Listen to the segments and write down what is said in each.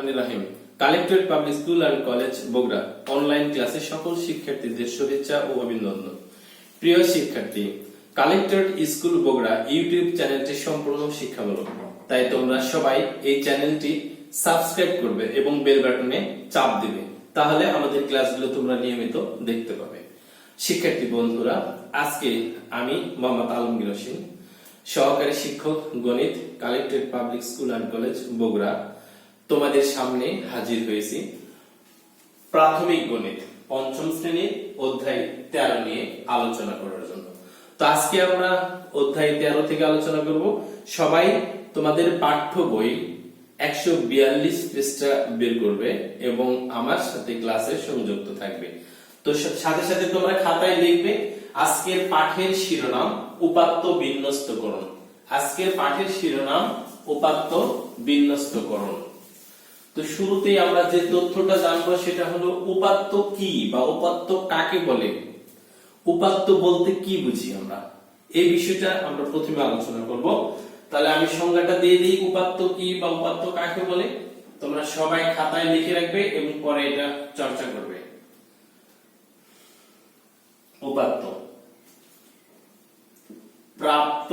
রহমানির রহিম। Collectorate public school and college Bogura online ক্লাসে সকল শিক্ষার্থীদের শুভেচ্ছা ও অভিনন্দন। প্রিয় শিক্ষার্থী, কালেক্টরেট স্কুল বগুড়া ইউটিউব চ্যানেলটি সম্পূর্ণ শিক্ষামূলক, তাই তোমরা সবাই এই চ্যানেলটি সাবস্ক্রাইব করবে এবং বেল বাটনে চাপ দিবে, তাহলে আমাদের ক্লাসগুলো তোমরা নিয়মিত দেখতে পাবে। শিক্ষার্থী বন্ধুরা, আজকে আমি মোহাম্মদ আলমগীর হোসেন, সহকারী শিক্ষক গণিত, collectorate public school and college Bogura, তোমাদের সামনে হাজির হয়েছি প্রাথমিক গণিত পঞ্চম শ্রেণীর অধ্যায় 13 নিয়ে আলোচনা করার জন্য। তো আজকে আমরা অধ্যায় 13 থেকে আলোচনা করব। সবাই তোমাদের পাঠ্য বই 142 পৃষ্ঠা বের করবে এবং আমার সাথে ক্লাসে সংযুক্ত থাকবে। তো সাথে সাথে তোমরা খাতায় লিখবে আজকের পাঠের শিরোনাম উপাত্ত বিন্যস্তকরণ। আজকের পাঠের শিরোনাম উপাত্ত বিন্যস্তকরণ। তো শুরুতেই আমরা যে তথ্যটা জানবো সেটা হলো উপাত্ত কি বা উপাত্ত কাকে বলে, উপাত্ত বলতে কি বুঝি আমরা, এই বিষয়টা আমরা প্রথমে আলোচনা করব। তাহলে আমি সংজ্ঞাটা দিয়ে দিই, উপাত্ত কি বা উপাত্ত কাকে বলে। তোমরা সবাই খাতায় লিখে রাখবে এবং পরে এটা চর্চা করবে। উপাত্ত প্রাপ্ত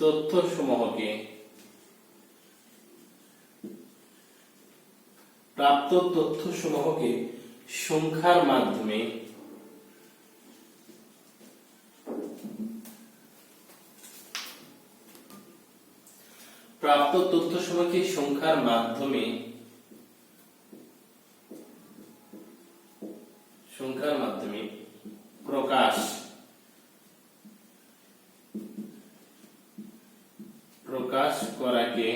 তথ্যসমূহকে সংখ্যার মাধ্যমে প্রকাশ করাকে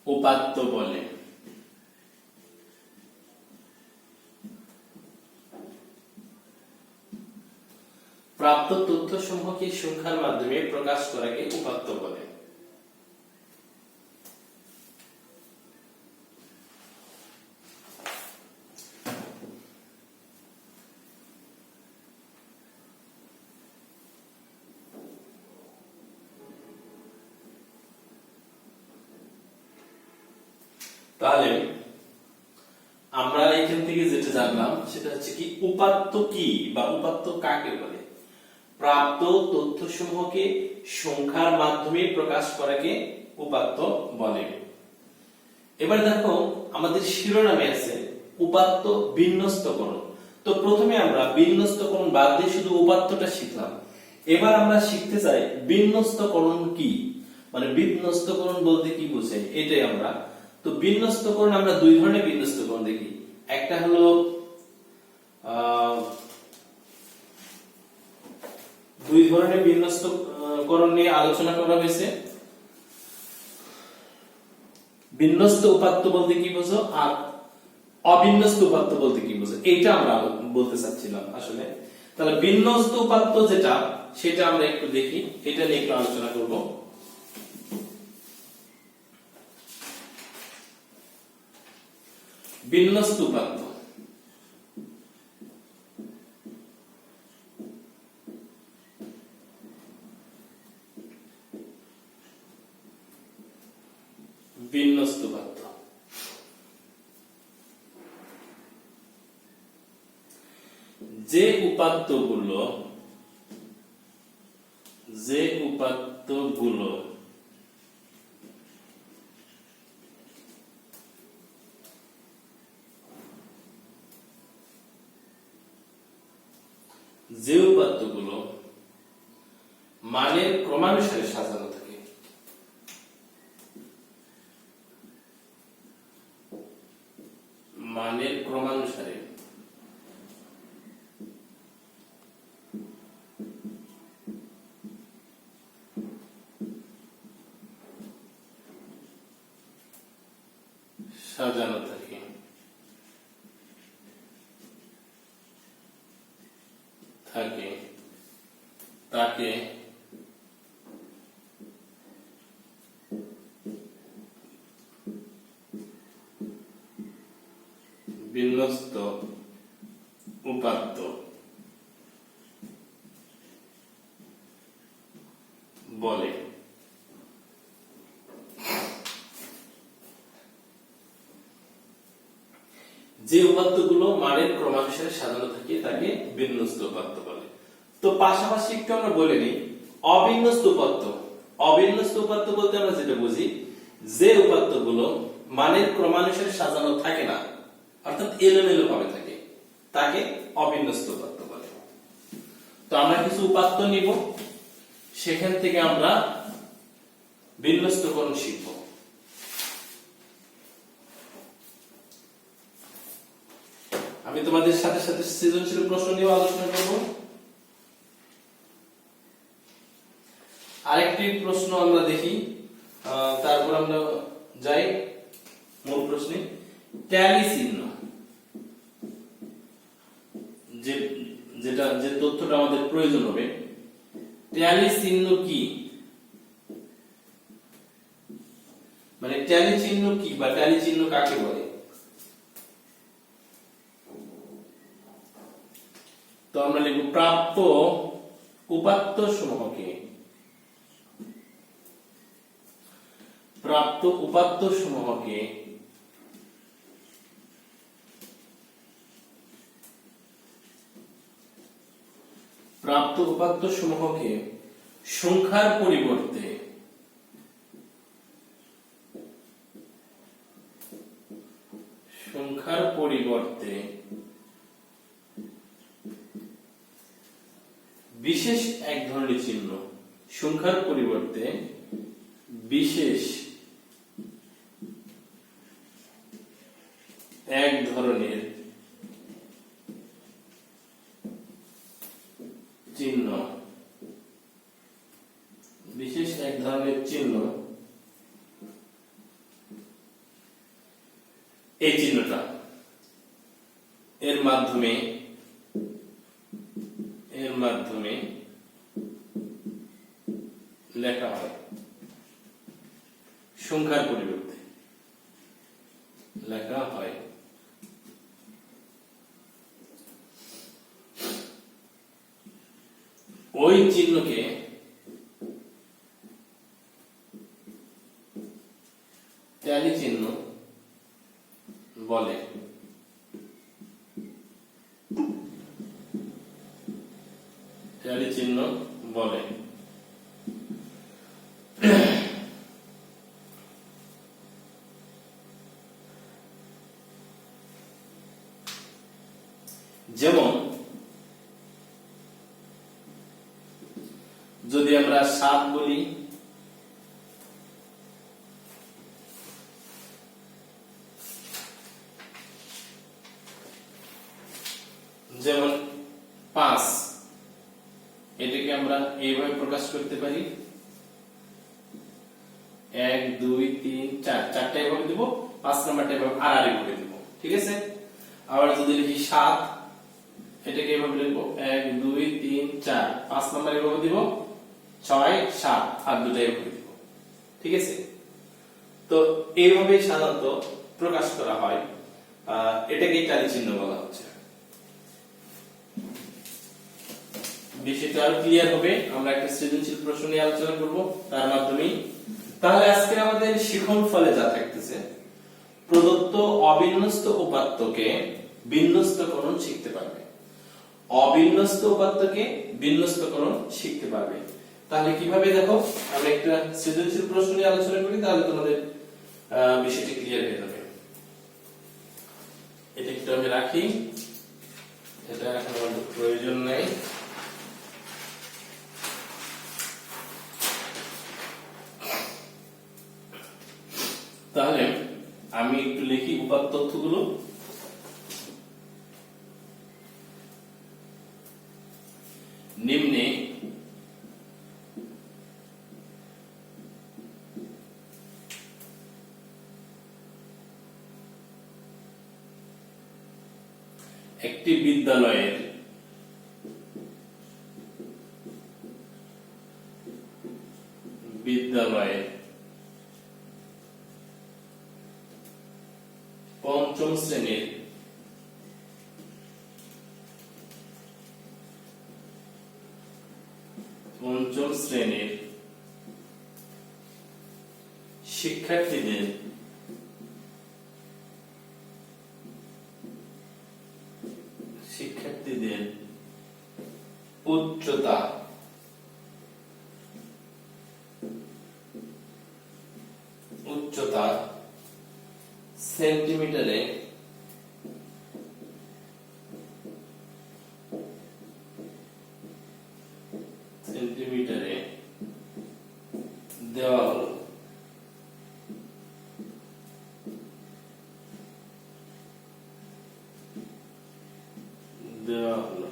উপাত্ত বলে। প্রাপ্ত তথ্যসমূহকে সংখ্যার মাধ্যমে প্রকাশ করাকে উপাত্ত বলে। তাহলে আমরা এখান থেকে যেটা জানলাম সেটা হচ্ছে কি উপাত্ত কি বা উপাত্ত কাকে বলে। প্রাপ্ত তথ্যসমূহকে সংখ্যার মাধ্যমে প্রকাশ করাকে উপাত্ত বলে। এবার দেখো আমাদের শিরোনামে আছে উপাত্ত বিন্যস্তকরণ। তো প্রথমে আমরা বিন্যস্তকরণ বাদ দিয়ে শুধু উপাত্তটা শিখলাম। এবার আমরা শিখতে চাই বিন্যস্তকরণ কি, মানে বিন্যস্তকরণ বলতে কি বোঝায় এটাই আমরা। তো বিন্যস্তকরণ আমরা দুই ধরনের বিন্যস্তকরণ দেখি। একটা হলো দুই ধরনের বিন্যস্তকরণ নিয়ে আলোচনা করা হয়েছে। বিন্যস্ত উপাত্ত বলতে কি বোঝো আর অবিন্যস্ত উপাত্ত বলতে কি বোঝো, এইটা আমরা বলতে চাচ্ছিলাম আসলে। তাহলে বিন্যস্ত উপাত্ত যেটা সেটা আমরা একটু দেখি, এটা নিয়ে একটু আলোচনা করব। বিন্যস্ত উপাত্ত বিন্যস্ত উপাত্ত যে উপাত্তগুলো মানের ক্রমানুসারে সাজানো থাকে। মানের ক্রমানুসারে সাজানো থাকে তাকে বিন্যস্ত উপাত্ত বলে। যে উপাত্তগুলো মানের ক্রমানুসারে সাজানো থাকে তাকে বিন্যস্ত উপাত্ত বলে। তো পাশাপাশি একটু আমরা বলে নিই অবিন্যস্ত উপাত্ত। অবিন্যস্ত উপাত্ত বলতে আমরা যেটা বুঝি যে উপাত্তগুলো মানের ক্রমানুসারে সাজানো থাকে না, অর্থাৎ এলোমেলো ভাবে থাকে, তাকে অবিন্যস্ত উপাত্ত বলে। তো আমরা কিছু উপাত্ত নিব, সেখান থেকে আমরা বিন্যস্তকরণ শিখব। আমি তোমাদের সাথে সাথে সৃজনশীল প্রশ্ন নিয়ে আলোচনা করব। আরেকটি প্রশ্ন আমরা দেখি, তারপর আমরা যাই মূল প্রশ্নে। ট্যালি চিহ্ন, যে তথ্যটা আমাদের প্রয়োজন হবে, ট্যালি চিহ্ন কি, মানে ট্যালি চিহ্ন কি বা ট্যালি চিহ্ন কাকে বলে? তো আমরা লিখব প্রাপ্ত উপাত্ত সমূহকে, প্রাপ্ত উপাত্ত সমূহকে প্রাপ্ত উপাত্ত সমূহকে সংখ্যার পরিবর্তে বিশেষ এক ধরনের চিহ্ন, সংখ্যার পরিবর্তে বিশেষ এক ধরনের চিহ্ন, বিশেষ এক ধরনের চিহ্ন, এই চিহ্নটা এর মাধ্যমে লেখা হয়, সংখ্যার পরিবর্তে লেখা হয়। ওই চিহ্নকে ট্যালি চিহ্ন বলে। ট্যালি চিহ্ন বলে। যেমন যদি আমরা 7 বলি, যেমন 5, এটাকে আমরা এইভাবে প্রকাশ করতে পারি 1 2 3 4, চারটা এভাবে দিব, 5 নাম্বারটা এভাবে আর এভাবে দিব, ঠিক আছে। আবার যদি লিখি 7, এটাকে এভাবে লিখবো 1 2 3 4, 5 নাম্বার এভাবে দিব, 6 7 আর দুটো এভাবে দিব, ঠিক আছে। তো এইভাবে সাধারণত প্রকাশ করা হয়, এটাকেই ট্যালি চিহ্ন বলা হচ্ছে। বিষয়টা আরো ক্লিয়ার হবে, আমরা একটা সৃজনশীল প্রশ্ন নিয়ে আলোচনা করব তার মাধ্যমে। তাহলে আজকে আমাদের শিখন ফলে যা থাকতেছে, প্রদত্ত অবিন্যস্ত উপাত্তকে বিন্যস্তকরণ শিখতে পারবে, অবিন্যস্ত উপাত্তকে বিন্যস্তকরণ শিখতে পারবে। তাহলে কিভাবে দেখো, আমরা একটা সৃজনশীল প্রশ্ন নিয়ে আলোচনা করি, তাহলে তোমাদের বিষয়টি ক্লিয়ার হয়ে যাবে। এটা একটু আমি রাখি, এটা এখন আমাদের প্রয়োজন নেই। তাহলে আমি একটু লিখি উপাত্ত তথ্যগুলো। নিম্নে একটি বিদ্যালয়ের পঞ্চম শ্রেণীর শিক্ষার্থীদের উচ্চতা সেন্টিমিটারে দেওয়া হলো। দেওয়া হলো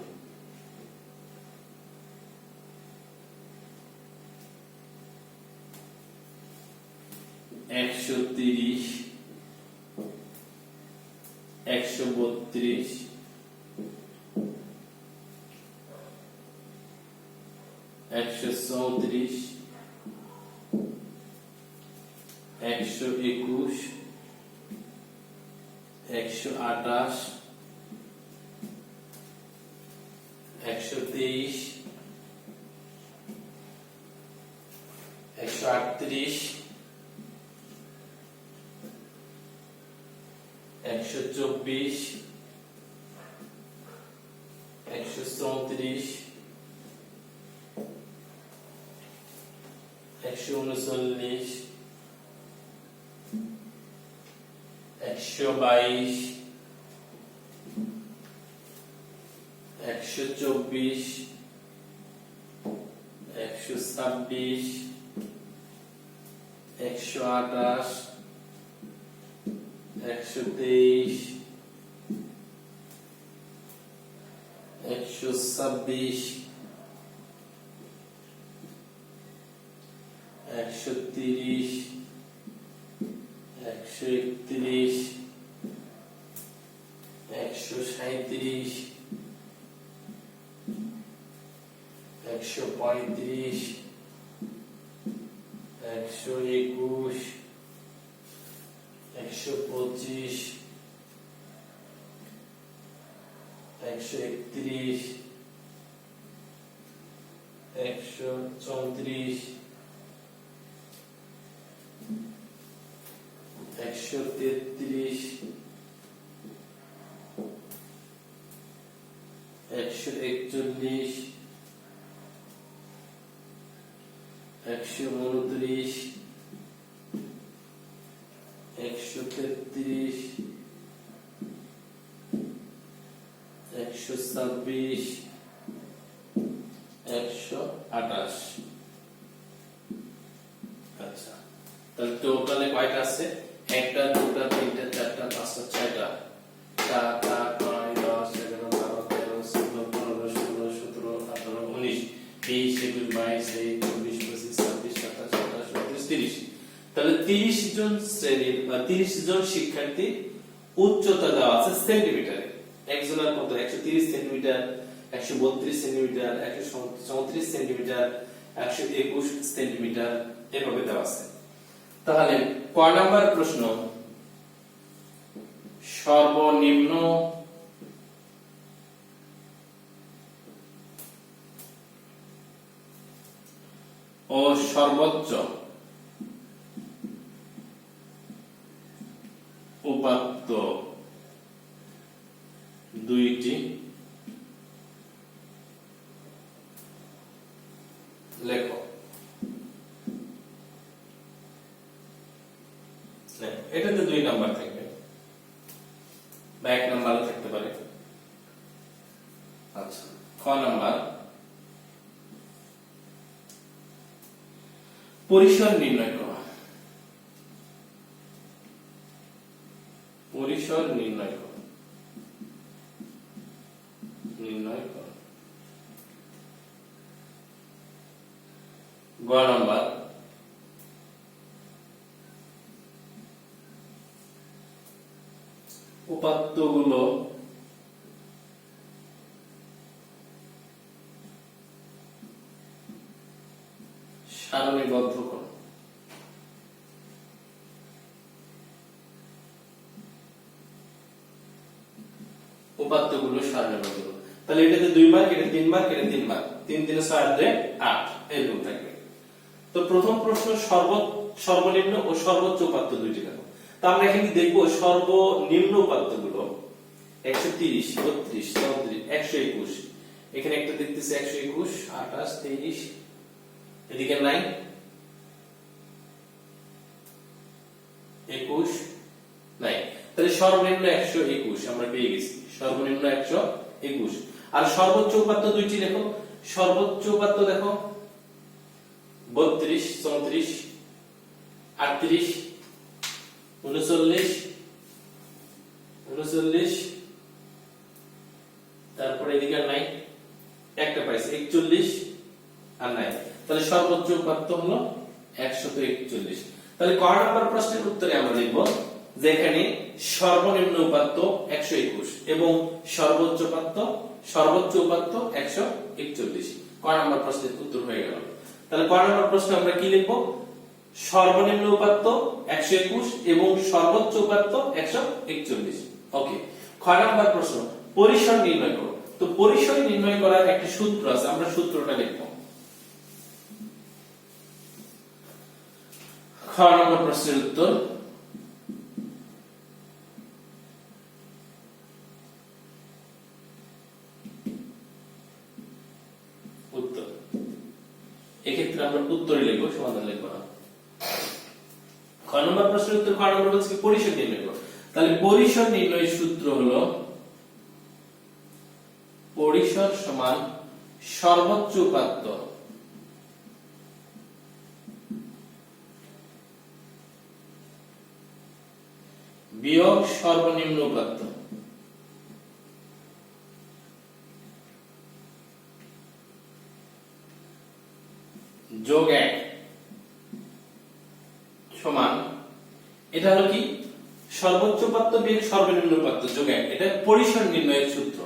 130 132 134 121 128 123 138 124 134 139 122 124 126 128 123 126 130 131 137 135 121 125 131 134 133 141 129 133 126 128 আচ্ছা তাহলে টোটালে কয়টা আছে একটা দুটো তিনটা চারটা পাঁচটা ছয়টা 7 8 9 10 11 12 13 14 15 16 17 18 19 20 21 22 23 24 25 26 27 28 29 30 তাহলে 30 জন শ্রেণীর বা 30 জন শিক্ষার্থী উচ্চতা দেওয়া আছে সেন্টিমিটারে একজনের কত 130 সেন্টিমিটার 132 সেন্টিমিটার 134 সেন্টিমিটার 121 সেন্টিমিটার এভাবে দেওয়া আছে তাহলে ক নাম্বার প্রশ্ন সর্বনিম্ন ও সর্বোচ্চ উপাত্ত দুইটি লেখো এটাতে 2 নাম্বার থাকবে বা 1 নাম্বারও থাকতে পারে আচ্ছা খ নাম্বার পরিসর নির্ণয় করো পরিসর নির্ণয় করো গ নাম্বার উপাত্তগুলো সারণীবদ্ধ করো উপাত্তগুলো সারণীবদ্ধ করো তাহলে এটাতে 2 মার্ক এটা 3 মার্ক এটা 3 মার্ক 3 3 6 8 8 এরকম থাকবে তো তো প্রথম প্রশ্ন সর্বনিম্ন ও সর্বোচ্চ উপাত্ত দুইটি দেখো। তো আমরা এখানে দেখবো সর্বনিম্ন উপাত্তগুলো 130, 32, 34, 121। এখানে একটা দেখতেছি 121, 28, 23, এদিকে নাই 21 নাই, তাহলে সর্বনিম্ন 121 আমরা পেয়ে গেছি, সর্বনিম্ন 121। আর সর্বোচ্চ উপাত্ত দুইটি দেখো, সর্বোচ্চ উপাত্ত দেখো 32, 34, 38, 39, 39, তারপরে এদিকে নাই একটা পাইছে 41 আর নাই, তাহলে সর্বোচ্চ উপাত্ত হলো 141। তাহলে ক নম্বর প্রশ্নের উত্তরে আমরা লিখব যে এখানে সর্বনিম্ন উপাত্ত 121 এবং সর্বোচ্চ উপাত্ত 141। ক নম্বর প্রশ্নের উত্তর হয়ে গেল। তাহলে ক নম্বর প্রশ্নে আমরা কি লিখব? সর্বনিম্ন উপাত্ত 121 এবং সর্বোচ্চ উপাত্ত 141। ওকে। খ নম্বর প্রশ্ন, পরিসর নির্ণয় করো। তো পরিসর নির্ণয় করার একটা সূত্র আছে, আমরা সূত্রটা লিখব। খ নম্বর প্রশ্নের উত্তর, এক্ষেত্রে আমরা উত্তরে লিখব, সমাধান লিখব না। খ নম্বর প্রশ্নের উত্তর, খ নম্বর বলছে পরিসর নির্ণয় করো। তাহলে পরিসর নির্ণয়ের সূত্র হলো পরিসর সমান সর্বোচ্চ উপাত্ত বিয়োগ সর্বনিম্ন উপাত্ত যোগ 1 সমান, এটা হলো কি সর্বোচ্চ উপাত্ত বিয়োগ সর্বনিম্ন উপাত্ত যোগ 1, এটা পরিসর নির্ণয়ের সূত্র।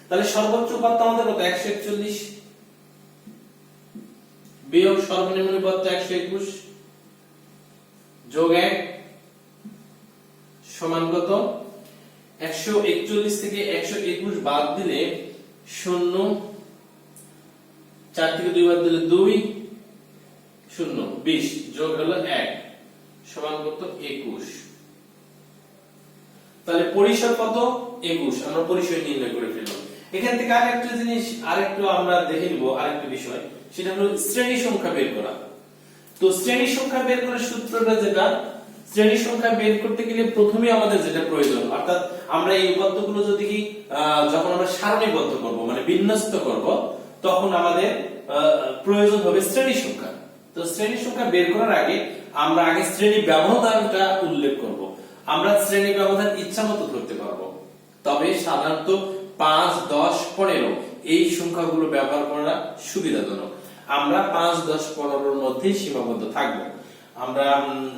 তাহলে সর্বোচ্চ উপাত্ত আমাদের কত? 141 বিয়োগ সর্বনিম্ন উপাত্ত 121 যোগ 1 সমান কত? 141 থেকে 121 বাদ দিলে 0, 4 থেকে 2 বাদ দিলে 2, 0, 20 যোগ হলো 1 সমান কত? 21। তাহলে পরিসর কত? 21। আমরা পরিসর নির্ণয় করে ফেললাম। এখান থেকে আরেকটা জিনিস আরেকটু আমরা দেখে নিব, আরেকটা বিষয়, সেটা হলো শ্রেণী সংখ্যা বের করা। তো শ্রেণী সংখ্যা বের করার সূত্রটা যেটা, শ্রেণী সংখ্যা বের করতে গেলে প্রথমে আমাদের যেটা প্রয়োজন, অর্থাৎ আমরা এই উপাত্তগুলো যদি যখন আমরা সারণীবদ্ধ করব, মানে বিন্যস্ত করব, তখন আমাদের প্রয়োজন হবে শ্রেণী সংখ্যা। তো শ্রেণী সংখ্যা বের করার আগে আমরা আগে শ্রেণী ব্যবধানটা উল্লেখ করব। আমরা শ্রেণী ব্যবধান ইচ্ছামতো ধরতে পারবো, তবে সাধারণত 5, 10, 15 এই সংখ্যাগুলো ব্যবহার করা সুবিধাজনক। আমরা 5, 10, 15 মধ্যেই সীমাবদ্ধ থাকব। আমরা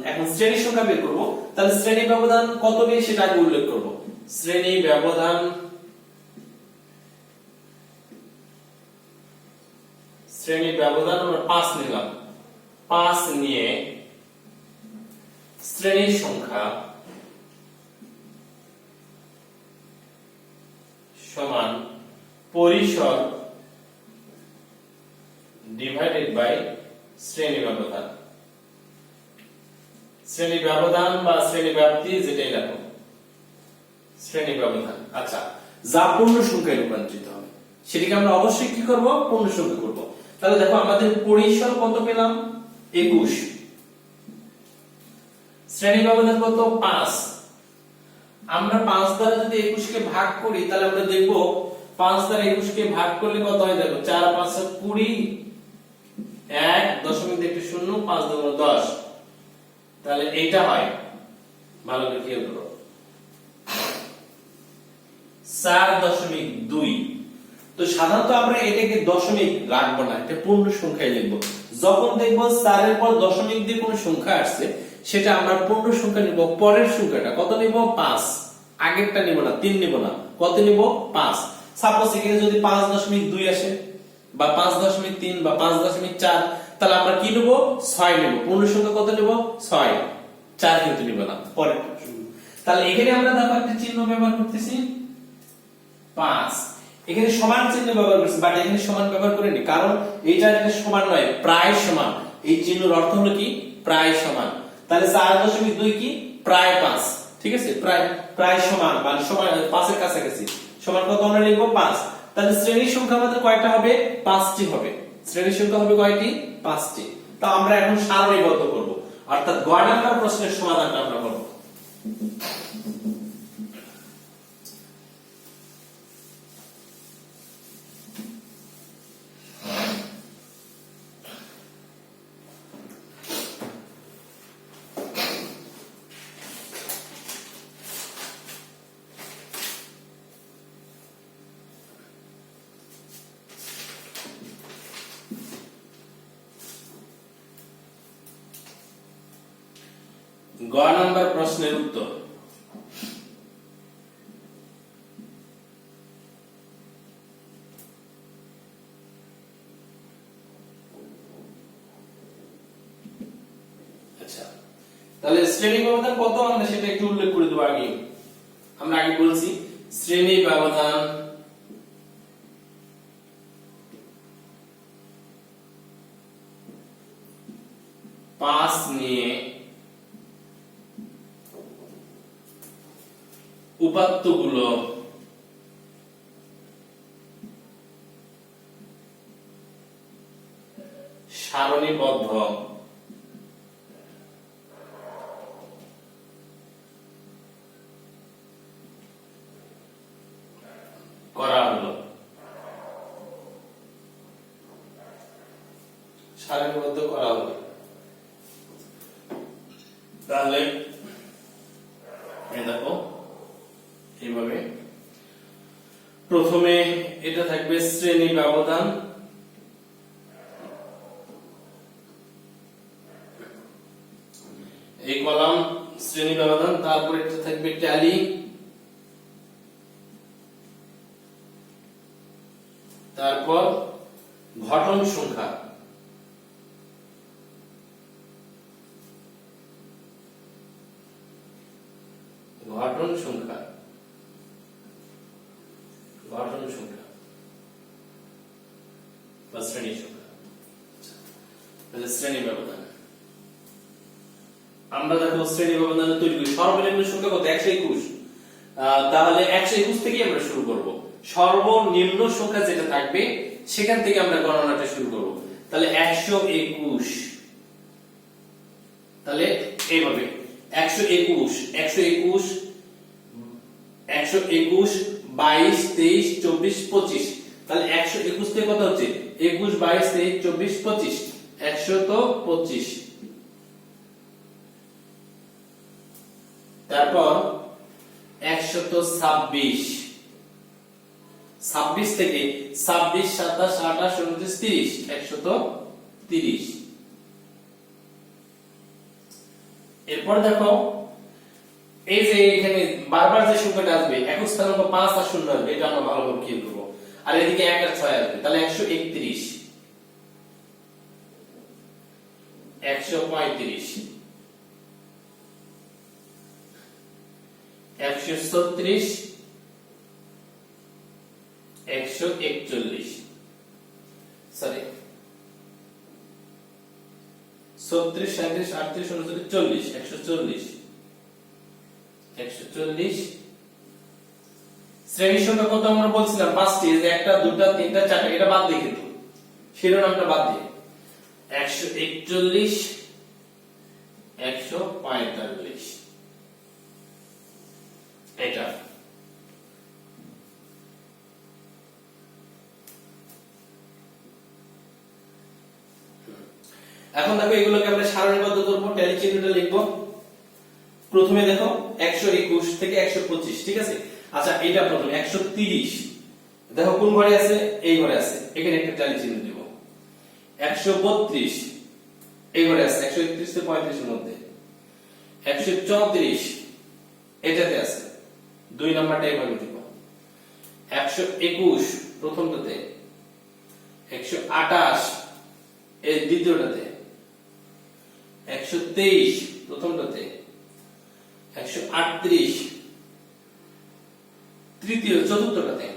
এখন শ্রেণী সংখ্যা বের করব। তাহলে শ্রেণী ব্যবধান কত বেশি সেটা আগে উল্লেখ করব। শ্রেণী ব্যবধান আমরা 5 নিলাম। 5 নিয়ে শ্রেণীর সংখ্যা সমান পরিসর ডিভাইডেড বাই শ্রেণী ব্যবধান। শ্রেণী ব্যবধান বা শ্রেণী ব্যাপ্তি যেটাই দেখো, শ্রেণী ব্যবধান। আচ্ছা, যা পূর্ণ সংখ্যায় রূপান্তরিত হবে সেটাকে আমরা অবশ্যই কি করব? পূর্ণ সংখ্যা করব। তাহলে দেখো আমাদের পরিসর কত পেলাম? 21। শ্রেণী ব্যবধান কত? 5। আমরা 5 দ্বারা যদি 21 কে ভাগ করি, তাহলে আমরা দেখব 5 দ্বারা 21 কে ভাগ করলে কত হয়? দেখো 4, 5, 20, 1 দশমিক দেখতে 0, 5 × 10। তাহলে এইটা হয়, ভালো করে খেয়াল করো, 4.2। তো সাধারণত আমরা এটাকে দশমিক রাখবো না, এটা পূর্ণ সংখ্যায় লিখবো। যখন দেখবো 4 এর পর দশমিক দিয়ে কোনো সংখ্যা আসছে, সেটা আমরা পূর্ণ সংখ্যা নিব। পরের সংখ্যাটা কত নিব? 5। আগেরটা নিব না, 3 নিব না, কত নিব? 5। সাপোজ এখানে যদি 5.2 আসে বা 5.3 বা 5.4, তাহলে আমরা কি নেব? 6 নেব। পূর্ণ সংখ্যা কত নেব? 6। 4 কিন্তু নিব না, পরের। তাহলে এখানে আমরা দেখো একটা চিহ্ন ব্যবহার করতেছি 5, এখানে সমান চিহ্ন ব্যবহার করছি, বাট এখানে সমান ব্যবহার করিনি, কারণ এইটা সমান নয়, প্রায় সমান। এই চিহ্নের অর্থ হলো কি প্রায় সমান। তাহলে 4.2 কি প্রায় 5, ঠিক আছে, প্রায় সমান মানে সমান 5 এর কাছাকাছি, সমান কত আমরা লিখব 5। তাহলে শ্রেণীর সংখ্যা আমাদের কয়টা হবে 5টি হবে। শ্রেণীর সংখ্যা হবে কয়টি 5টি। তো আমরা এখন সারণীবদ্ধ করব, অর্থাৎ গ নাম্বার প্রশ্নের সমাধানটা আমরা করব। গ নাম্বার প্রশ্নের উত্তর। আচ্ছা, তাহলে শ্রেণী ব্যবধান কত আমরা সেটা একটু উল্লেখ করে দেব। আগে আমরা আগে বলছি শ্রেণী ব্যবধান পাঁচ নিয়ে উপাত্তগুলো সারণীবদ্ধ করা হলো। সারণীবদ্ধ করা হলো। তাহলে দেখো এইভাবে প্রথমে এটা থাকবে শ্রেণী ব্যবধান, এই কলাম শ্রেণী ব্যবধান, তারপর এটা থাকবে ট্যালি, তারপর ঘটন সংখ্যা, ঘটন সংখ্যা, ঘটন সংখ্যা বা শ্রেণী সংখ্যা। তাহলে শ্রেণী ব্যবধান আমরা দেখো শ্রেণী ব্যবধান তৈরি করি। সর্বনিম্ন সংখ্যা কত 121। তাহলে 121 থেকে আমরা শুরু করব। সর্বনিম্ন সংখ্যা যেটা থাকবে সেখান থেকে আমরা গণনাটা শুরু করব। তাহলে 121, তাহলে এইভাবে 121 121 121 22 23 24 25। তাহলে 121 থেকে কত হচ্ছে 21 22 23 24 25, 125। তারপর 126 26 থেকে 26 27 28 29 30, 130। এরপর দেখো এই যে এখানে বারবার যে সংখ্যাটা আসবে একক স্থানাঙ্ক 5 আর 0 আসবে, এটা আমরা ভালোভাবে খেয়াল করব। আর এদিকে 1 আর 6 আসবে, তাহলে 131 135 136 141 সরি 36 37 38 39 40 140। শ্রেণীর সংখ্যা কত আমরা বলছিলাম 5টি, যে 1টা 2টা 3টা 4টা, এটা বাদ দিয়ে কিন্তু শিরোনামটা বাদ দিয়ে 141 145 এটা। এখন দেখো এগুলোকে আমরা সারণীবদ্ধ করব, ট্যালি চিহ্নটা লিখব। প্রথমে দেখো 121 থেকে 125, ঠিক আছে। আচ্ছা এটা প্রথমে 130, দেখো কোন ঘরে আছে এই ঘরে আছে, এখানে একটা ট্যালি চিহ্ন দেব। 132 এই ঘরে আছে 131 থেকে 35 এর মধ্যে। 134 এটাতে আছে, 2 নাম্বারটা এইভাবে দিব। 121 প্রথমটাতে, 128 এই দ্বিতীয়টাতে, 123 প্রথমটাতে, 138 তৃতীয় চতুর্থটাতে,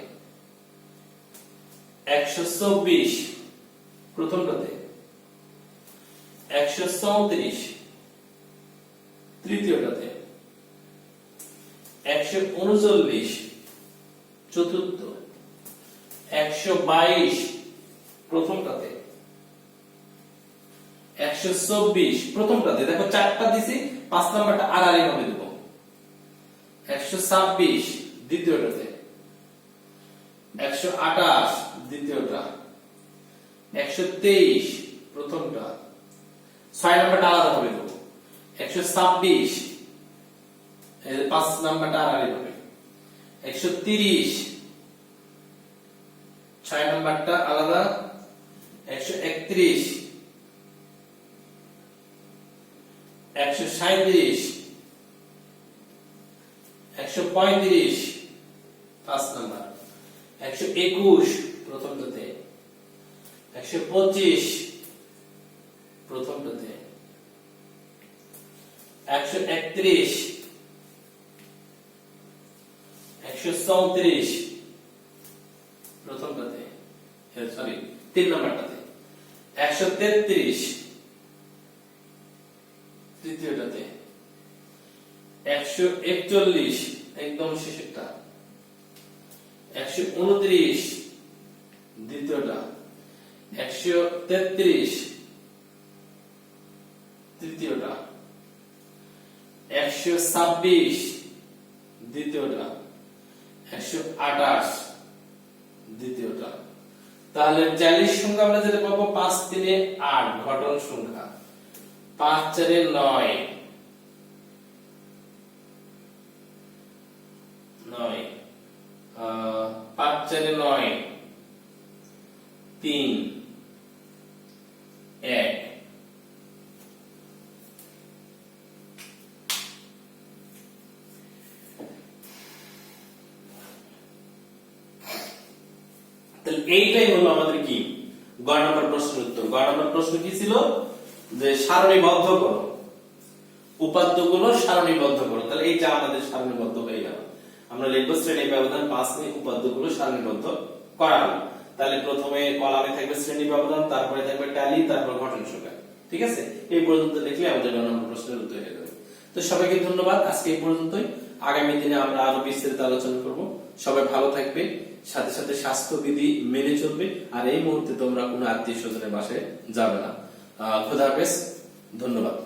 124 প্রথমটাতে, 134 তৃতীয়টাতে, 139 চতুর্থ, 122 প্রথমটাতে, 124 প্রথমটাতে। দেখো চারটা দিছি, 5 নাম্বারটা আড়াআড়ি ভাবে দেব। 126 দ্বিতীয়টাতে, 128 দ্বিতীয়টা, 123 প্রথমটা, 6 নাম্বারটা আলাদা ভাবে দেব। 126 5 নাম্বারটা আড়াআড়ি ভাবে, 130 6 নাম্বারটা আলাদা, 131 137 135 5 নাম্বার, 121 প্রথমটাতে, 125 প্রথমটাতে, 131 134 প্রথমটাতে, সরি 3 নাম্বারটাতে, 133 তৃতীয়টাতে, 141 একদম শেষেরটা, 129 দ্বিতীয়টা, 133 তৃতীয়টা, 126 দ্বিতীয়টা, 128 দ্বিতীয়টা। তাহলে 40 সংখ্যা আমরা যেটা পাবো 5 3 8 ঘটন সংখ্যা, 5 4 9 5 4 9 3 1। তাহলে এইটাই হলো আমাদের কি গ নম্বর প্রশ্নের উত্তর। গ নম্বর প্রশ্ন কি ছিল, যে সারণীবদ্ধ করো, উপাত্তগুলো সারণীবদ্ধ করো। তাহলে এইটা আমাদের সারণীবদ্ধ হয়ে গেল। আমরা লিখব শ্রেণী ব্যবধান 5 নিয়ে উপাত্তগুলো সারণীবদ্ধ করা হলো। তাহলে প্রথমে কলামে থাকবে শ্রেণী ব্যবধান, তারপরে থাকবে ট্যালি, তারপর ঘটন সংখ্যা। ঠিক আছে, এই পর্যন্ত লিখলে আমাদের গ নম্বর প্রশ্নের উত্তর হয়ে যাবে। তো সবাইকে ধন্যবাদ, আজকে এই পর্যন্তই। আগামী দিনে আমরা আরো বিস্তারিত আলোচনা করব। সবাই ভালো থাকবে, সাথে সাথে স্বাস্থ্যবিধি মেনে চলবে। আর এই মুহূর্তে তোমরা কোনো আত্মীয় স্বজনের বাসায় যাবে না। খোদা হাফেজ, ধন্যবাদ।